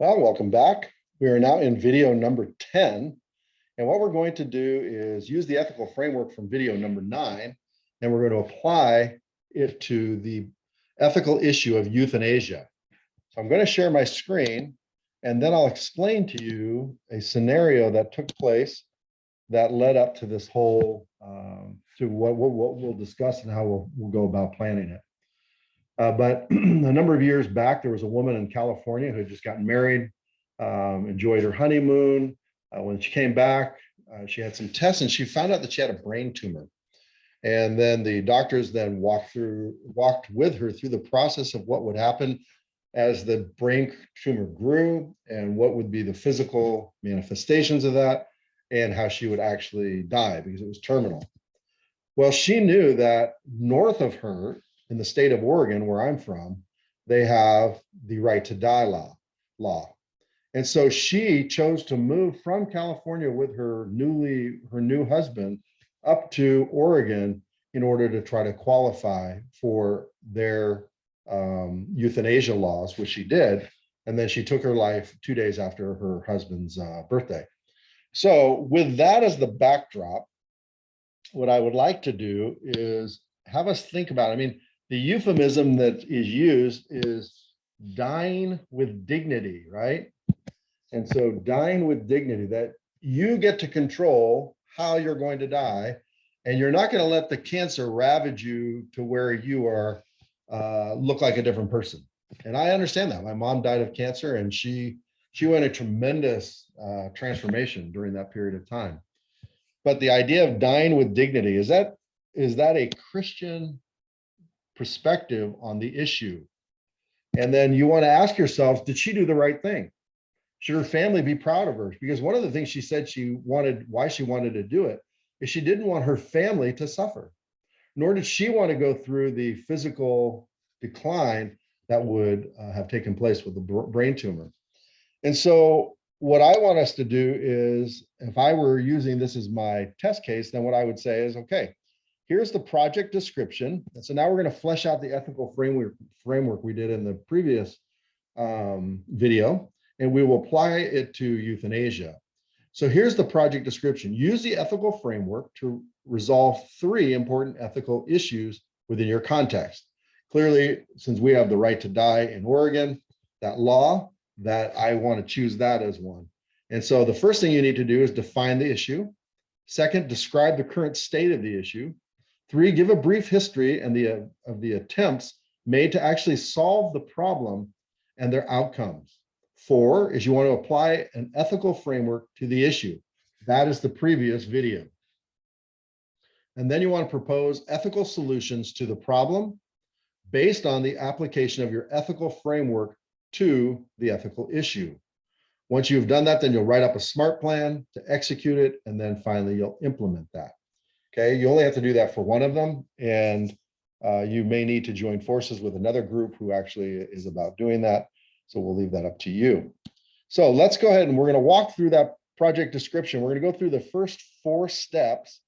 Well, welcome back. We are now in video number 10. And what we're going to do is use the ethical framework from video number 9, and we're going to apply it to the ethical issue of euthanasia. So I'm going to share my screen, and then I'll explain to you a scenario that took place that led up to this whole, to what we'll discuss and how we'll go about planning it. But a number of years back, there was a woman in California who had just gotten married, enjoyed her honeymoon. When she came back, she had some tests and she found out that she had a brain tumor. And then the doctors then walked with her through the process of what would happen as the brain tumor grew and what would be the physical manifestations of that and how she would actually die because it was terminal. Well, she knew that north of her, in the state of Oregon, where I'm from, they have the right to die law. And so she chose to move from California with her new husband up to Oregon in order to try to qualify for their euthanasia laws, which she did. And then she took her life 2 days after her husband's birthday. So with that as the backdrop, what I would like to do is have us think about, I mean, the euphemism that is used is dying with dignity, right? And so dying with dignity, that you get to control how you're going to die, and you're not going to let the cancer ravage you to where you are look like a different person. And I understand that. My mom died of cancer, and she went a tremendous transformation during that period of time. But the idea of dying with dignity, is that a Christian perspective on the issue? And then you want to ask yourselves, did she do the right thing? Should her family be proud of her? Because one of the things she said why she wanted to do it is she didn't want her family to suffer, nor did she want to go through the physical decline that would have taken place with the brain tumor. And so what I want us to do is, if I were using this as my test case, then what I would say is, okay, here's the project description. And so now we're going to flesh out the ethical framework we did in the previous video, and we will apply it to euthanasia. So here's the project description. Use the ethical framework to resolve 3 important ethical issues within your context. Clearly, since we have the right to die in Oregon, that law, that I want to choose that as one. And so the first thing you need to do is define the issue. Second, describe the current state of the issue. 3, give a brief history and of the attempts made to actually solve the problem and their outcomes. 4 is you want to apply an ethical framework to the issue. That is the previous video. And then you want to propose ethical solutions to the problem based on the application of your ethical framework to the ethical issue. Once you've done that, then you'll write up a SMART plan to execute it, and then finally you'll implement that. Okay, you only have to do that for one of them, and you may need to join forces with another group who actually is about doing that. So we'll leave that up to you. So let's go ahead and we're going to walk through that project description. We're going to go through the first 4 steps,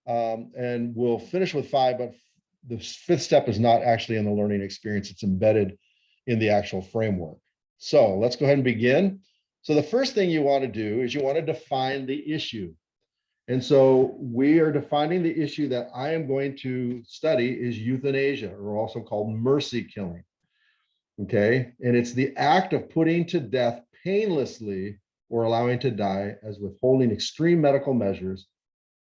and we'll finish with 5, but the 5th step is not actually in the learning experience. It's embedded in the actual framework. So let's go ahead and begin. So the first thing you want to do is you want to define the issue. And so we are defining the issue that I am going to study is euthanasia, or also called mercy killing. Okay, and it's the act of putting to death painlessly or allowing to die as withholding extreme medical measures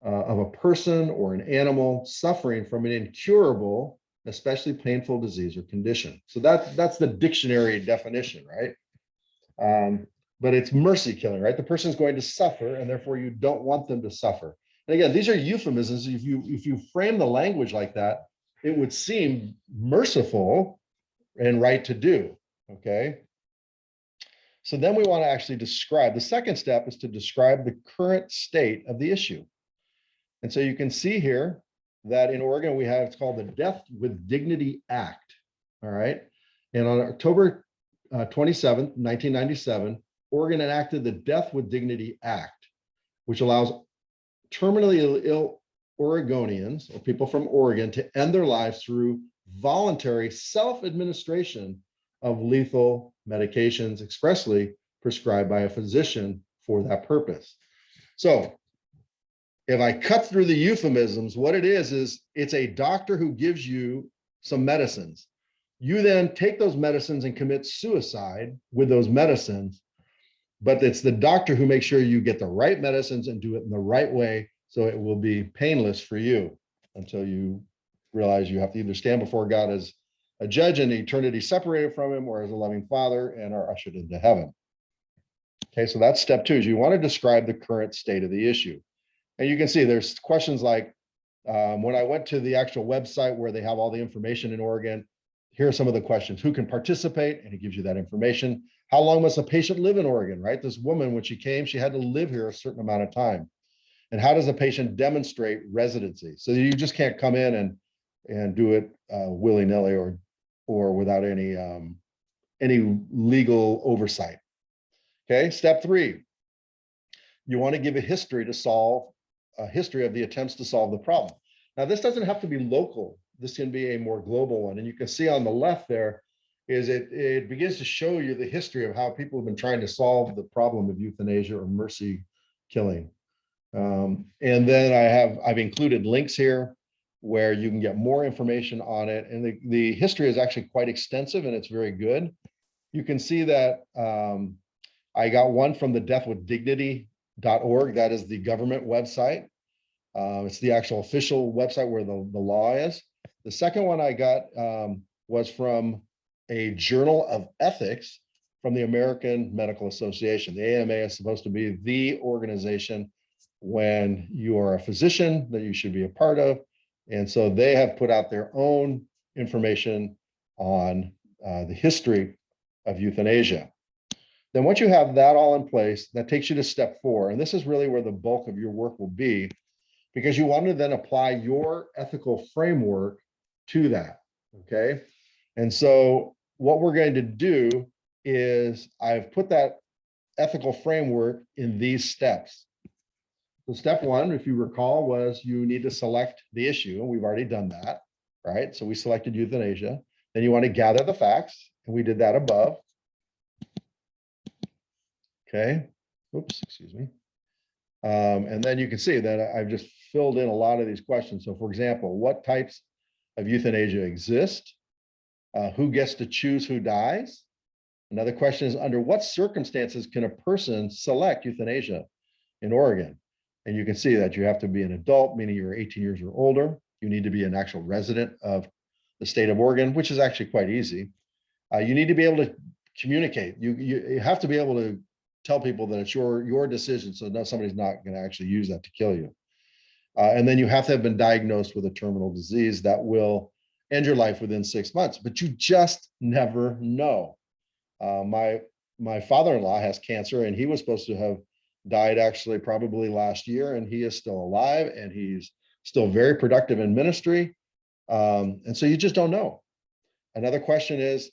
of a person or an animal suffering from an incurable, especially painful disease or condition. So that's the dictionary definition, right? But it's mercy killing, right? The person's going to suffer, and therefore you don't want them to suffer. And again, these are euphemisms. If you frame the language like that, it would seem merciful and right to do. Okay. So then we want to actually describe. The second step is to describe the current state of the issue. And so you can see here that in Oregon, we have, it's called the Death with Dignity Act. All right. And on October 27th, 1997, Oregon enacted the Death with Dignity Act, which allows terminally ill Oregonians, or people from Oregon, to end their lives through voluntary self-administration of lethal medications expressly prescribed by a physician for that purpose. So if I cut through the euphemisms, what it is it's a doctor who gives you some medicines. You then take those medicines and commit suicide with those medicines, but it's the doctor who makes sure you get the right medicines and do it in the right way, so it will be painless for you until you realize you have to either stand before God as a judge in eternity separated from him, or as a loving father and are ushered into heaven. Okay, so that's step 2, is you want to describe the current state of the issue. And you can see there's questions like, when I went to the actual website where they have all the information in Oregon, here are some of the questions. Who can participate? And it gives you that information. How long must a patient live in Oregon, right? This woman, when she came, she had to live here a certain amount of time. And how does a patient demonstrate residency? So you just can't come in and do it willy-nilly or without any legal oversight. Okay, step 3, you want to give a history of the attempts to solve the problem. Now, this doesn't have to be local. This can be a more global one. And you can see on the left there is it begins to show you the history of how people have been trying to solve the problem of euthanasia or mercy killing. And then I've included links here where you can get more information on it. And the history is actually quite extensive and it's very good. You can see that I got one from the deathwithdignity.org. That is the government website. It's the actual official website where the law is. The second one I got was from a journal of ethics from the American Medical Association. The AMA is supposed to be the organization when you are a physician that you should be a part of. And so they have put out their own information on the history of euthanasia. Then once you have that all in place, that takes you to step 4. And this is really where the bulk of your work will be, because you want to then apply your ethical framework to that, okay? And so what we're going to do is I've put that ethical framework in these steps. So step 1, if you recall, was you need to select the issue, and we've already done that, right? So we selected euthanasia. Then you want to gather the facts, and we did that above. Okay, oops, excuse me. And then you can see that I've just filled in a lot of these questions. So for example, what types of euthanasia exist? Who gets to choose who dies? Another question is, under what circumstances can a person select euthanasia in Oregon? And you can see that you have to be an adult, meaning you're 18 years or older. You need to be an actual resident of the state of Oregon, which is actually quite easy. You need to be able to communicate. You have to be able to tell people that it's your decision, so no, somebody's not going to actually use that to kill you. And then you have to have been diagnosed with a terminal disease that will end your life within 6 months, but you just never know. My father-in-law has cancer, and he was supposed to have died actually probably last year, and he is still alive, and he's still very productive in ministry. And so you just don't know. Another question is,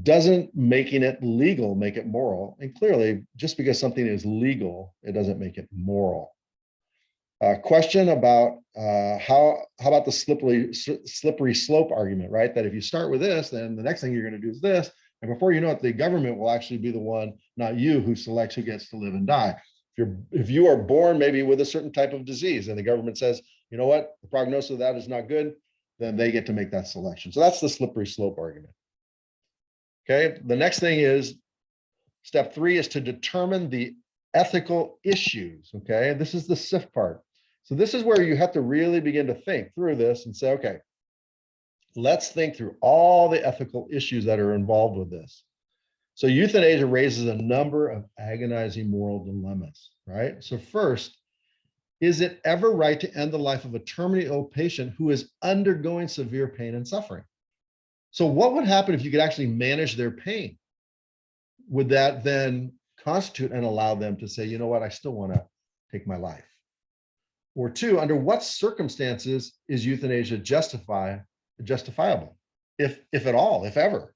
doesn't making it legal make it moral? And clearly, just because something is legal, it doesn't make it moral. Question about how about the slippery slope argument, right? That if you start with this, then the next thing you're going to do is this, and before you know it, the government will actually be the one, not you, who selects who gets to live and die. If you are born maybe with a certain type of disease, and the government says, you know what, the prognosis of that is not good, then they get to make that selection. So that's the slippery slope argument. Okay, the next thing is step 3 is to determine the ethical issues. Okay, this is the SIF part. So this is where you have to really begin to think through this and say, okay, let's think through all the ethical issues that are involved with this. So euthanasia raises a number of agonizing moral dilemmas, right? So first, is it ever right to end the life of a terminally ill patient who is undergoing severe pain and suffering? So what would happen if you could actually manage their pain? Would that then constitute and allow them to say, you know what, I still want to take my life? Or 2, under what circumstances is euthanasia justifiable, if at all, if ever?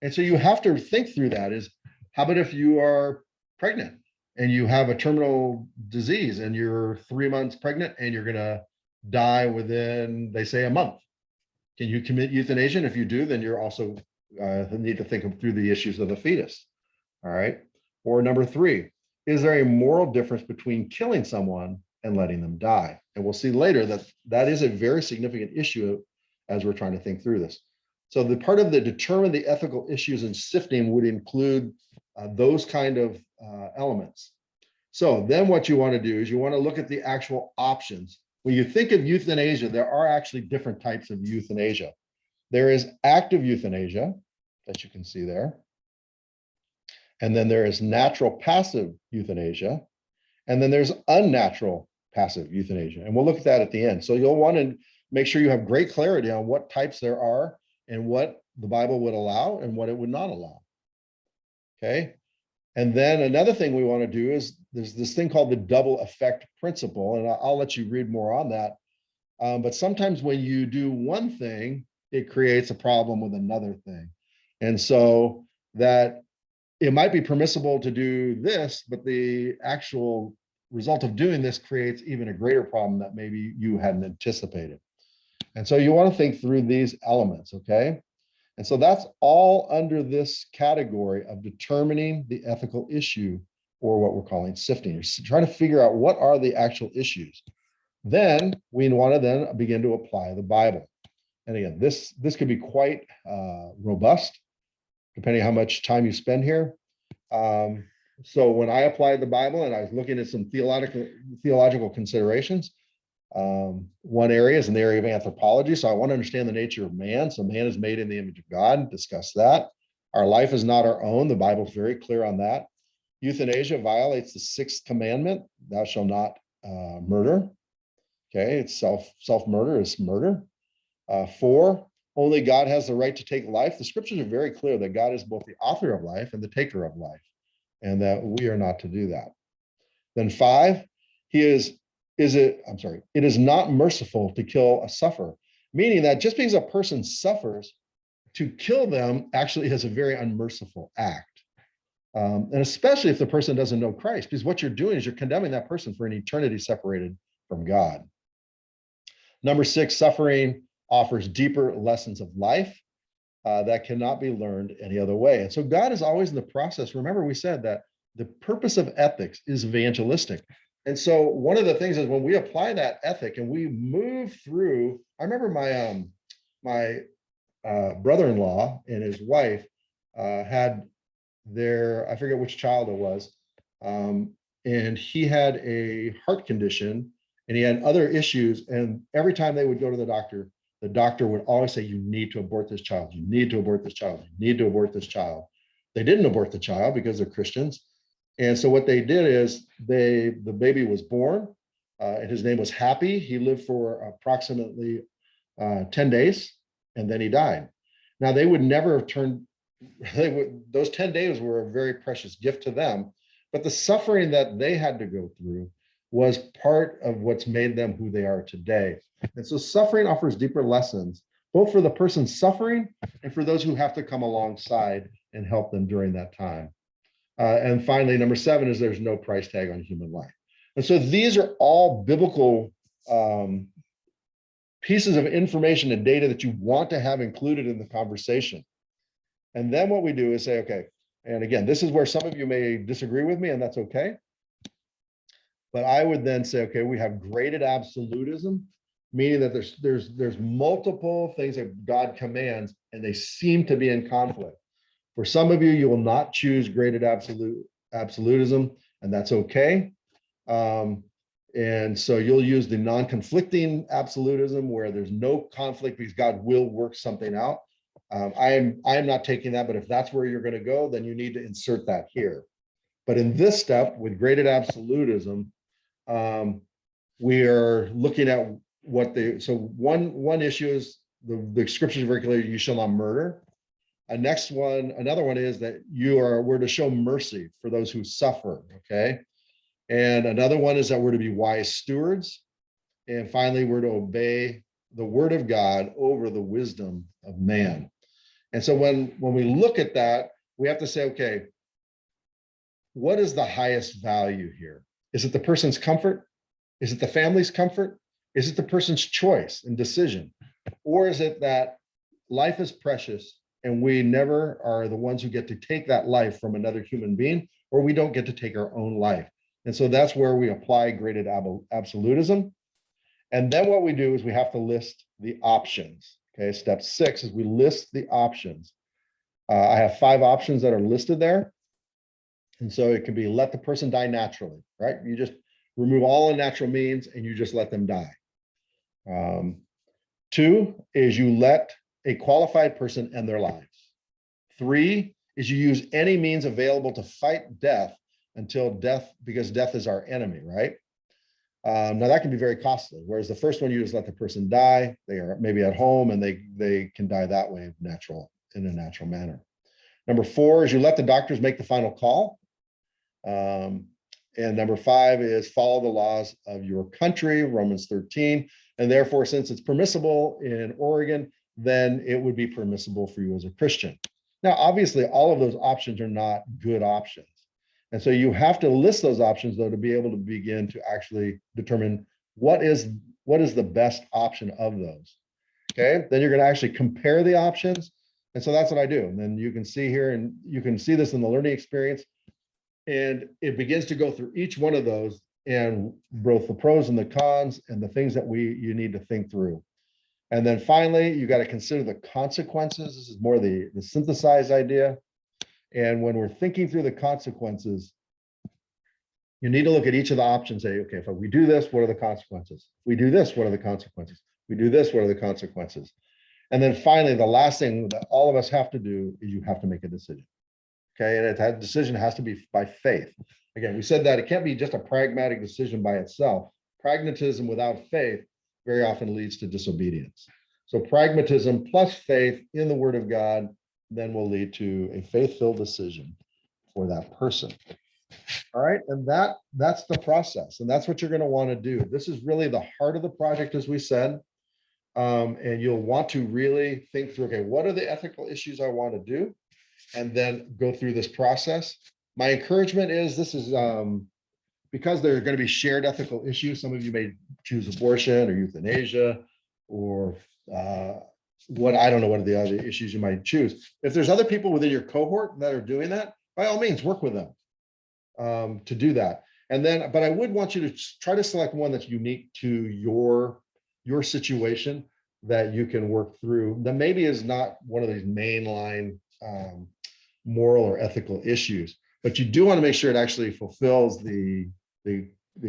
And so you have to think through that. Is, how about if you are pregnant and you have a terminal disease and you're 3 months pregnant and you're going to die within, they say, a month? Can you commit euthanasia? And if you do, then you're also need to think through the issues of the fetus. All right. Or number three, is there a moral difference between killing someone and letting them die? And we'll see later that that is a very significant issue as we're trying to think through this. So the part of the determine the ethical issues in sifting would include those kind of elements. So then what you want to do is you want to look at the actual options. When you think of euthanasia, there are actually different types of euthanasia. There is active euthanasia that you can see there. And then there is natural passive euthanasia. And then there's unnatural passive euthanasia. And we'll look at that at the end. So you'll want to make sure you have great clarity on what types there are and what the Bible would allow and what it would not allow. Okay. And then another thing we want to do is there's this thing called the double effect principle. And I'll let you read more on that. But sometimes when you do one thing, it creates a problem with another thing. And so that it might be permissible to do this, but the actual result of doing this creates even a greater problem that maybe you hadn't anticipated. And so you want to think through these elements, okay? And so that's all under this category of determining the ethical issue, or what we're calling sifting. You're trying to figure out what are the actual issues. Then we want to then begin to apply the Bible. And again, this could be quite robust, depending on how much time you spend here. So when I applied the Bible and I was looking at some theological considerations, one area is in the area of anthropology. So I want to understand the nature of man. So man is made in the image of God. Discuss that. Our life is not our own. The Bible is very clear on that. Euthanasia violates the sixth commandment. Thou shalt not murder. Okay, it's self-murder is murder. 4, only God has the right to take life. The scriptures are very clear that God is both the author of life and the taker of life, and that we are not to do that. Then 5, it is not merciful to kill a sufferer, meaning that just because a person suffers, to kill them actually is a very unmerciful act. And especially if the person doesn't know Christ, because what you're doing is you're condemning that person for an eternity separated from God. Number 6, suffering offers deeper lessons of life that cannot be learned any other way. And so God is always in the process. Remember, we said that the purpose of ethics is evangelistic. And so one of the things is when we apply that ethic and we move through, I remember my brother-in-law and his wife had I forget which child it was, and he had a heart condition and he had other issues. And every time they would go to the doctor would always say, you need to abort this child. You need to abort this child. You need to abort this child. They didn't abort the child because they're Christians. And so what they did is the baby was born and his name was Happy. He lived for approximately 10 days and then he died. Now they would never have those 10 days were a very precious gift to them, but the suffering that they had to go through was part of what's made them who they are today. And so suffering offers deeper lessons, both for the person suffering and for those who have to come alongside and help them during that time. And finally, number 7 is there's no price tag on human life. And so these are all biblical pieces of information and data that you want to have included in the conversation. And then what we do is say, okay, and again, this is where some of you may disagree with me, and that's okay. But I would then say, okay, we have graded absolutism, meaning that there's multiple things that God commands, and they seem to be in conflict. For some of you, you will not choose graded absolutism, and that's okay. And so you'll use the non-conflicting absolutism where there's no conflict because God will work something out. I am not taking that, but if that's where you're going to go, then you need to insert that here. But in this step with graded absolutism, we are looking at one issue is the scriptures are very clear, you shall not murder. Another one is that we're to show mercy for those who suffer, okay? And another one is that we're to be wise stewards. And finally, we're to obey the word of God over the wisdom of man. And so when we look at that, we have to say, okay, what is the highest value here? Is it the person's comfort? Is it the family's comfort? Is it the person's choice and decision? Or is it that life is precious and we never are the ones who get to take that life from another human being, or we don't get to take our own life. And so that's where we apply graded absolutism. And then what we do is we have to list the options. Okay, step 6 is we list the options. I have 5 options that are listed there. And so it can be let the person die naturally, right? You just remove all unnatural means and you just let them die. 2 is you let a qualified person end their lives. 3 is you use any means available to fight death until death, because death is our enemy, right? Now that can be very costly. Whereas the first one, you just let the person die. They are maybe at home and they can die that way, in a natural manner. Number 4 is you let the doctors make the final call. And number 5 is follow the laws of your country, Romans 13. And therefore, since it's permissible in Oregon, then it would be permissible for you as a Christian. Now, obviously, all of those options are not good options. And so you have to list those options, though, to be able to begin to actually determine what is the best option of those. Okay, then you're going to actually compare the options. And so that's what I do. And then you can see here, and you can see this in the learning experience. And it begins to go through each one of those and both the pros and the cons and the things that you need to think through. And then finally, you got to consider the consequences. This is more the synthesized idea. And when we're thinking through the consequences, you need to look at each of the options and say, okay, if we do this, what are the consequences? If we do this, what are the consequences? If we do this, what are the consequences? And then finally, the last thing that all of us have to do is you have to make a decision. Okay, and that decision has to be by faith. Again, we said that it can't be just a pragmatic decision by itself. Pragmatism without faith very often leads to disobedience. So pragmatism plus faith in the Word of God then will lead to a faith-filled decision for that person. All right, and that's the process, and that's what you're going to want to do. This is really the heart of the project, as we said, and you'll want to really think through, okay, what are the ethical issues I want to do? And then go through this process. My encouragement is this is because there are going to be shared ethical issues. Some of you may choose abortion or euthanasia or I don't know what are the other issues you might choose. If there's other people within your cohort that are doing that, by all means, work with them to do that. And then, but I would want you to try to select one that's unique to your situation that you can work through. That maybe is not one of these mainline moral or ethical issues, but you do want to make sure it actually fulfills the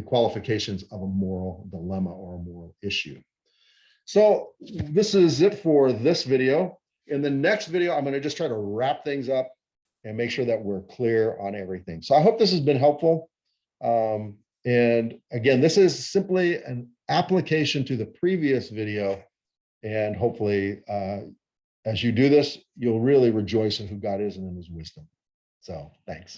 qualifications of a moral dilemma or a moral issue. So this is it for this video. In the next video, I'm going to just try to wrap things up and make sure that we're clear on everything. So I hope this has been helpful. And again, this is simply an application to the previous video, and hopefully as you do this, you'll really rejoice in who God is and in his wisdom. So thanks.